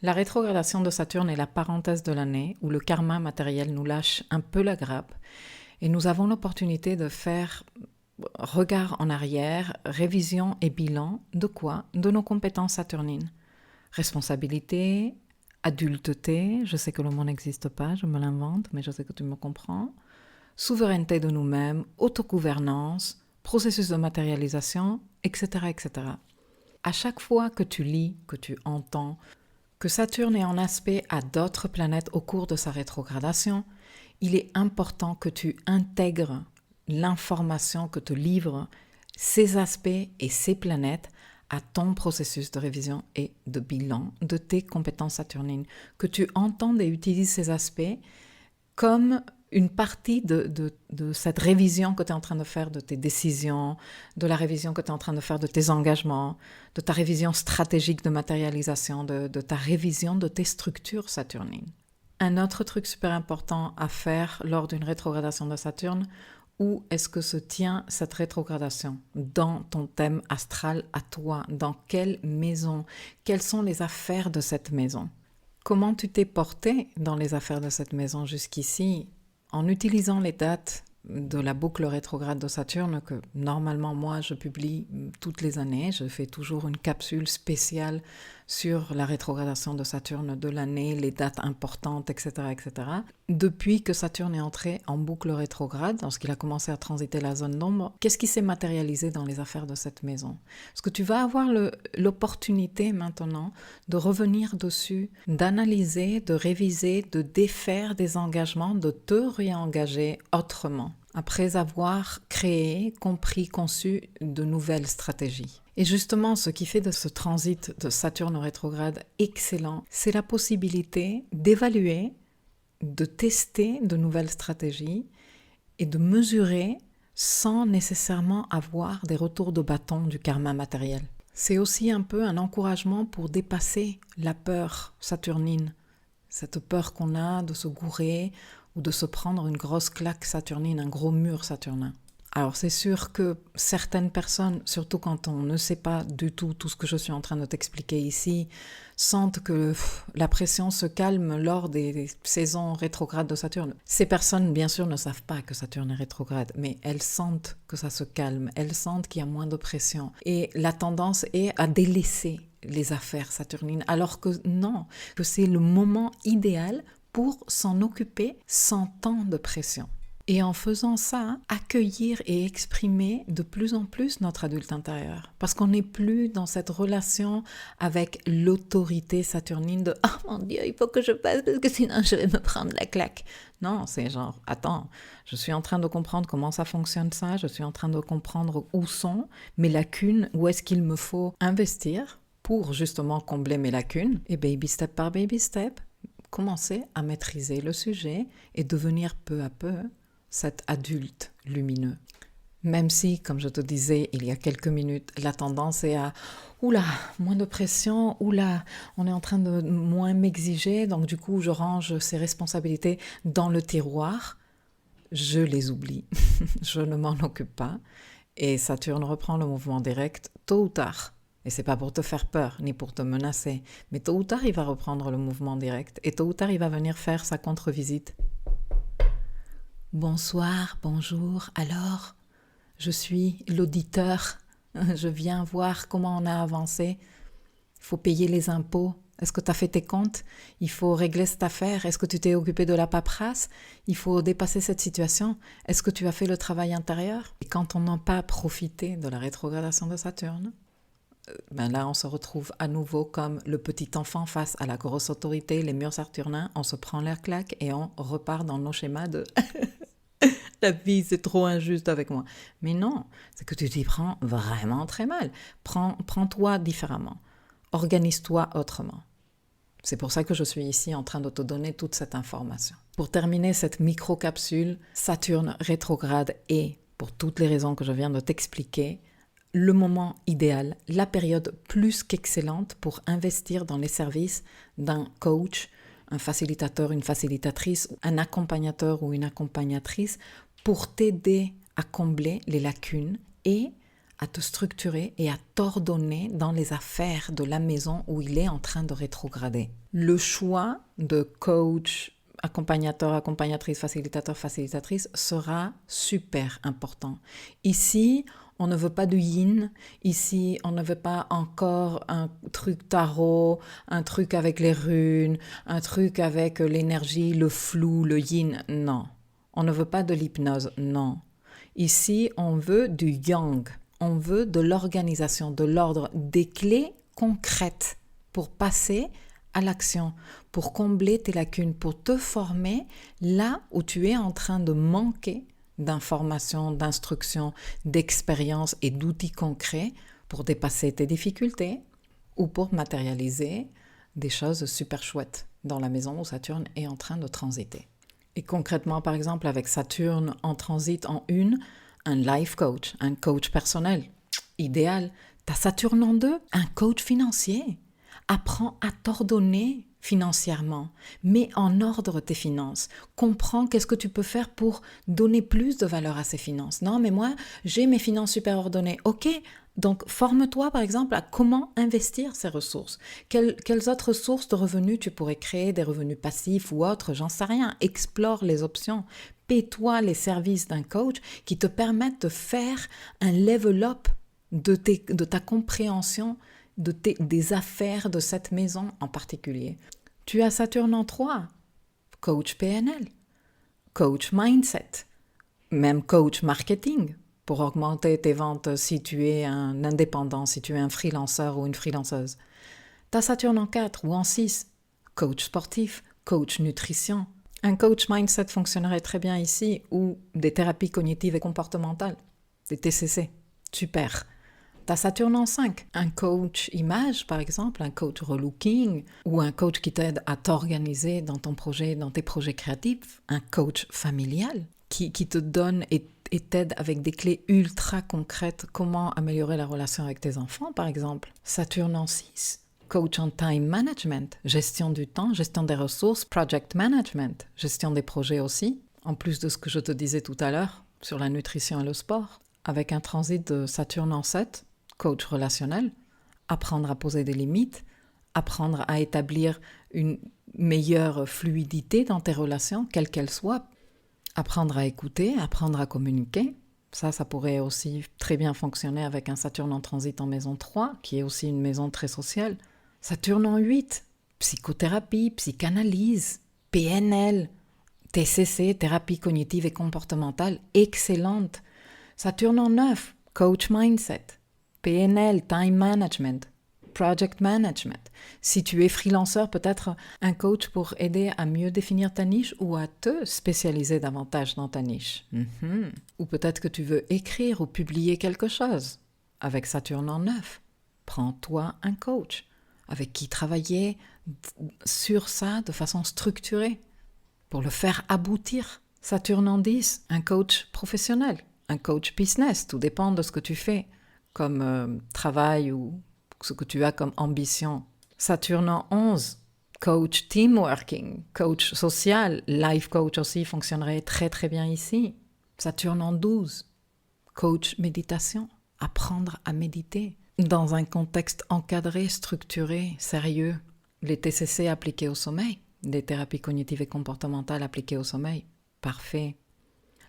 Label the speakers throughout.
Speaker 1: La rétrogradation de Saturne est la parenthèse de l'année où le karma matériel nous lâche un peu la grappe et nous avons l'opportunité de faire regard en arrière, révision et bilan de quoi? De nos compétences saturnines. Responsabilité, adulteté, je sais que le mot n'existe pas, je me l'invente, mais je sais que tu me comprends. Souveraineté de nous-mêmes, autogouvernance, processus de matérialisation, etc., etc. À chaque fois que tu lis, que tu entends, que Saturne est en aspect à d'autres planètes au cours de sa rétrogradation, il est important que tu intègres l'information que te livrent ces aspects et ces planètes à ton processus de révision et de bilan de tes compétences saturnines, que tu entendes et utilises ces aspects comme une partie de cette révision que tu es en train de faire de tes décisions, de la révision que tu es en train de faire de tes engagements, de ta révision stratégique de matérialisation, de ta révision de tes structures saturnines. Un autre truc super important à faire lors d'une rétrogradation de Saturne, où est-ce que se tient cette rétrogradation? Dans ton thème astral à toi, dans quelle maison? Quelles sont les affaires de cette maison? Comment tu t'es porté dans les affaires de cette maison jusqu'ici en utilisant les dates de la boucle rétrograde de Saturne que normalement moi je publie toutes les années. Je fais toujours une capsule spéciale sur la rétrogradation de Saturne de l'année, les dates importantes, etc., etc. Depuis que Saturne est entré en boucle rétrograde, lorsqu'il a commencé à transiter la zone d'ombre, qu'est-ce qui s'est matérialisé dans les affaires de cette maison? Parce que tu vas avoir l'opportunité maintenant de revenir dessus, d'analyser, de réviser, de défaire des engagements, de te réengager autrement, après avoir créé, compris, conçu de nouvelles stratégies. Et justement, ce qui fait de ce transit de Saturne rétrograde excellent, c'est la possibilité d'évaluer, de tester de nouvelles stratégies et de mesurer sans nécessairement avoir des retours de bâton du karma matériel. C'est aussi un peu un encouragement pour dépasser la peur saturnine, cette peur qu'on a de se gourer ou de se prendre une grosse claque saturnine, un gros mur saturnin. Alors c'est sûr que certaines personnes, surtout quand on ne sait pas du tout ce que je suis en train de t'expliquer ici, sentent que la pression se calme lors des saisons rétrogrades de Saturne. Ces personnes, bien sûr, ne savent pas que Saturne est rétrograde, mais elles sentent que ça se calme, elles sentent qu'il y a moins de pression. Et la tendance est à délaisser les affaires saturnines, alors que non, que c'est le moment idéal pour s'en occuper sans tant de pression. Et en faisant ça, accueillir et exprimer de plus en plus notre adulte intérieur. Parce qu'on n'est plus dans cette relation avec l'autorité saturnine de « Oh mon Dieu, il faut que je passe parce que sinon je vais me prendre la claque ». Non, c'est genre « Attends, je suis en train de comprendre comment ça fonctionne ça, je suis en train de comprendre où sont mes lacunes, où est-ce qu'il me faut investir pour justement combler mes lacunes. » Et baby step par baby step, commencer à maîtriser le sujet et devenir peu à peu cet adulte lumineux. Même si, comme je te disais il y a quelques minutes, la tendance est à « Oula, moins de pression, oula, on est en train de moins m'exiger, donc du coup je range ces responsabilités dans le tiroir », je les oublie, je ne m'en occupe pas, et Saturne reprend le mouvement direct tôt ou tard. Et c'est pas pour te faire peur, ni pour te menacer, mais tôt ou tard il va reprendre le mouvement direct, et tôt ou tard il va venir faire sa contre-visite. Bonsoir, bonjour, alors, je suis l'auditeur, je viens voir comment on a avancé, il faut payer les impôts, est-ce que tu as fait tes comptes, il faut régler cette affaire, est-ce que tu t'es occupé de la paperasse, il faut dépasser cette situation, est-ce que tu as fait le travail intérieur? Et quand on n'a pas profité de la rétrogradation de Saturne, ben là on se retrouve à nouveau comme le petit enfant face à la grosse autorité, les murs saturnins, on se prend la claque et on repart dans nos schémas de la vie c'est trop injuste avec moi. Mais non, c'est que tu t'y prends vraiment très mal. Prends-toi différemment, organise-toi autrement. C'est pour ça que je suis ici en train de te donner toute cette information. Pour terminer cette micro-capsule, Saturne rétrograde est, pour toutes les raisons que je viens de t'expliquer, le moment idéal, la période plus qu'excellente pour investir dans les services d'un coach, un facilitateur, une facilitatrice, un accompagnateur ou une accompagnatrice pour t'aider à combler les lacunes et à te structurer et à t'ordonner dans les affaires de la maison où il est en train de rétrograder. Le choix de coach, accompagnateur, accompagnatrice, facilitateur, facilitatrice sera super important. Ici, on ne veut pas du yin. Ici, on ne veut pas encore un truc tarot, un truc avec les runes, un truc avec l'énergie, le flou, le yin. Non. On ne veut pas de l'hypnose. Non. Ici, on veut du yang. On veut de l'organisation, de l'ordre, des clés concrètes pour passer à l'action, pour combler tes lacunes, pour te former là où tu es en train de manquer d'informations, d'instructions, d'expériences et d'outils concrets pour dépasser tes difficultés ou pour matérialiser des choses super chouettes dans la maison où Saturne est en train de transiter. Et concrètement, par exemple, avec Saturne en transit en une, un life coach, un coach personnel, idéal. T'as Saturne en deux, un coach financier. Apprends à t'ordonner financièrement, mets en ordre tes finances, comprends qu'est-ce que tu peux faire pour donner plus de valeur à ces finances. Non, mais moi, j'ai mes finances super ordonnées. Ok, donc forme-toi par exemple à comment investir ces ressources. Quelles autres sources de revenus tu pourrais créer, des revenus passifs ou autres, j'en sais rien. Explore les options. Paie-toi les services d'un coach qui te permettent de faire un level up de ta compréhension des affaires de cette maison en particulier. Tu as Saturne en 3, coach PNL, coach mindset, même coach marketing pour augmenter tes ventes si tu es un indépendant, si tu es un freelanceur ou une freelanceuse. Tu as Saturne en 4 ou en 6, coach sportif, coach nutrition. Un coach mindset fonctionnerait très bien ici ou des thérapies cognitives et comportementales, des TCC. Super. T'as Saturne en 5, un coach image par exemple, un coach relooking ou un coach qui t'aide à t'organiser dans ton projet, dans tes projets créatifs, un coach familial qui te donne et t'aide avec des clés ultra concrètes comment améliorer la relation avec tes enfants par exemple. Saturne en 6, coach en time management, gestion du temps, gestion des ressources, project management, gestion des projets aussi, en plus de ce que je te disais tout à l'heure sur la nutrition et le sport, avec un transit de Saturne en 7, coach relationnel, apprendre à poser des limites, apprendre à établir une meilleure fluidité dans tes relations, quelles qu'elles soient, apprendre à écouter, apprendre à communiquer. Ça pourrait aussi très bien fonctionner avec un Saturne en transit en maison 3, qui est aussi une maison très sociale. Saturne en 8, psychothérapie, psychanalyse, PNL, TCC, thérapie cognitive et comportementale, excellente. Saturne en 9, coach mindset, PNL, time management, project management. Si tu es freelanceur, peut-être un coach pour aider à mieux définir ta niche ou à te spécialiser davantage dans ta niche. Ou peut-être que tu veux écrire ou publier quelque chose. Avec Saturne en 9, prends-toi un coach avec qui travailler sur ça de façon structurée pour le faire aboutir. Saturne en 10, un coach professionnel, un coach business, tout dépend de ce que tu fais comme travail ou ce que tu as comme ambition. Saturne en 11, coach teamworking, coach social, life coach aussi fonctionnerait très très bien ici. Saturne en 12, coach méditation, apprendre à méditer dans un contexte encadré, structuré, sérieux. Les TCC appliqués au sommeil, des thérapies cognitives et comportementales appliquées au sommeil. Parfait.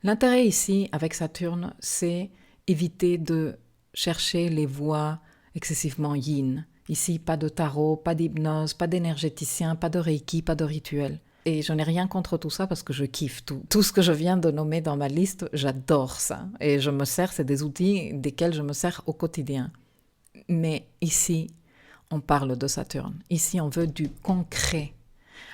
Speaker 1: L'intérêt ici, avec Saturne, c'est éviter de chercher les voies excessivement yin. Ici, pas de tarot, pas d'hypnose, pas d'énergéticien, pas de reiki, pas de rituel. Et je n'ai rien contre tout ça parce que je kiffe tout. Tout ce que je viens de nommer dans ma liste, j'adore ça. Et je me sers, c'est des outils desquels je me sers au quotidien. Mais ici, on parle de Saturne. Ici, on veut du concret.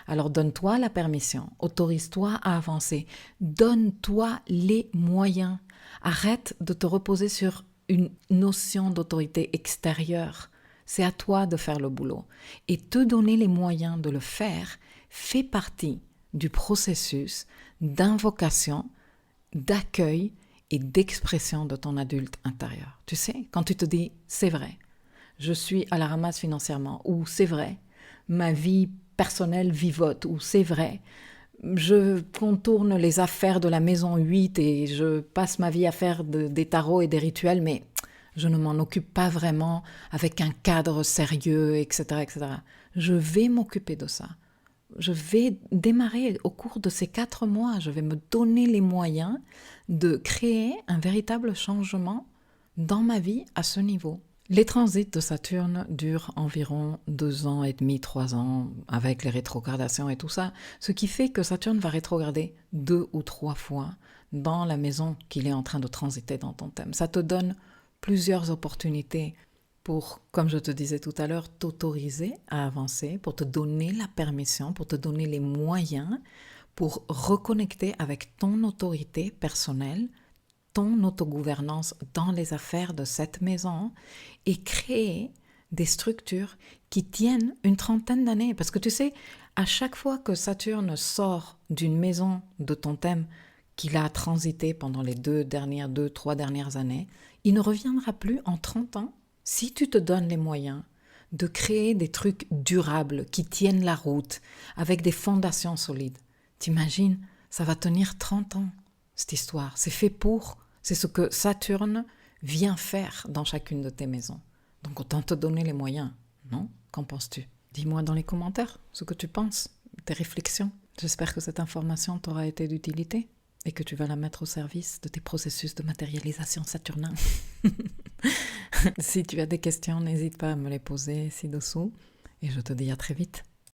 Speaker 1: Alors donne-toi la permission, autorise-toi à avancer, donne-toi les moyens. Arrête de te reposer sur une notion d'autorité extérieure. C'est à toi de faire le boulot. Et te donner les moyens de le faire fait partie du processus d'invocation, d'accueil et d'expression de ton adulte intérieur. Tu sais, quand tu te dis « c'est vrai, je suis à la ramasse financièrement » ou « c'est vrai, ma vie personnelle vivote » ou « c'est vrai, je contourne les affaires de la maison 8 et je passe ma vie à faire des tarots et des rituels, mais Je ne m'en occupe pas vraiment avec un cadre sérieux, etc., etc. Je vais m'occuper de ça. Je vais démarrer au cours de ces 4 mois. Je vais me donner les moyens de créer un véritable changement dans ma vie à ce niveau. Les transits de Saturne durent environ 2 ans et demi, 3 ans, avec les rétrogradations et tout ça, ce qui fait que Saturne va rétrograder 2 ou 3 fois dans la maison qu'il est en train de transiter dans ton thème. Ça te donne plusieurs opportunités pour, comme je te disais tout à l'heure, t'autoriser à avancer, pour te donner la permission, pour te donner les moyens, pour reconnecter avec ton autorité personnelle, ton autogouvernance dans les affaires de cette maison et créer des structures qui tiennent une trentaine d'années. Parce que tu sais, à chaque fois que Saturne sort d'une maison de ton thème qu'il a transité pendant les 3 dernières années, il ne reviendra plus en 30 ans si tu te donnes les moyens de créer des trucs durables qui tiennent la route avec des fondations solides. T'imagines, ça va tenir 30 ans, cette histoire. C'est fait pour, c'est ce que Saturne vient faire dans chacune de tes maisons. Donc autant te donner les moyens, non? Qu'en penses-tu? Dis-moi dans les commentaires ce que tu penses, tes réflexions. J'espère que cette information t'aura été d'utilité et que tu vas la mettre au service de tes processus de matérialisation saturnin. Si tu as des questions, n'hésite pas à me les poser ci-dessous et je te dis à très vite.